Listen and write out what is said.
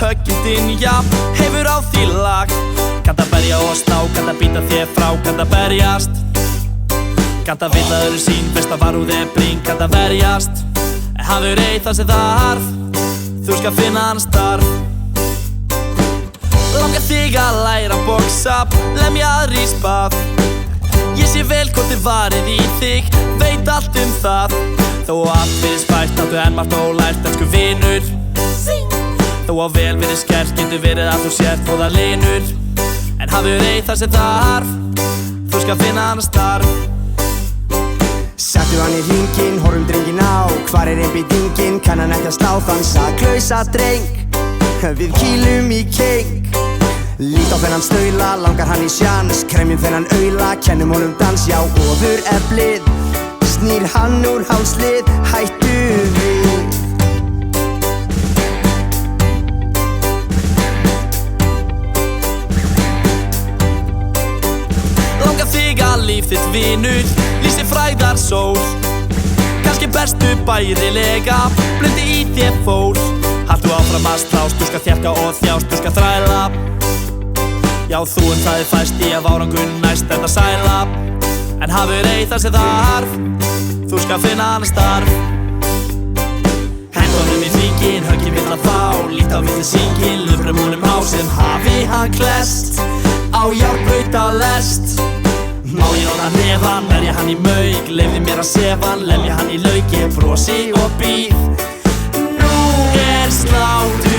höggið dynja, hefur á því lag. Kannt að berja og slá, kannt að býta þér frá, kannt að berjast. Kannt að fylla öðru sín, veist að varúð bring, kannt að verjast. Hafur eitt það sem þarf, þú skal finna hans starf. Langar þig að læra að boxa, lemja aðri í spað. Ég sé vel hvort þið varið í þig, veit allt það. Þó allt fyrir spært, áttu enn margt ólært, elsku vinur. Þó á vel verið skert, getur verið að þú sért góða linur. En hafur eitt það sem þarf, þú skal finna hans starf. Settu hann í hringinn, horfum drenginn á. Hvar einbeitingin, kann hann ekki að slá þann saklausa dreng. Við kýlum í keng. Lít á þennan staula, langar hann í sjans. Kremjum þennan aula, kennum honum dans. Já, ofur eflið, snýr hann úr hálslið. Hættu við. Langar þig að líf þitt vinur lýsi fræðar sól. Kannski bestu bærilega, blundi í þér fól. Haltu áfram að slást, þú skal þjarka og þjást, þú skal þræla. Já, þú það fæst í að árangur næst þetta sæla. En hafur eitt það sem þarf, þú skal finna hann starf. Hendunum í fíkin, höggin vill að fá. Lít á milli síkin, lufrum honum á sem hafi hann klest. Á járnbrauta lest. Má ég nota hnefann, verja hann í mauk. Leyfðu mér að sefa hann, lemja hann í lauk. Ég brosi og býð, nú er slátur.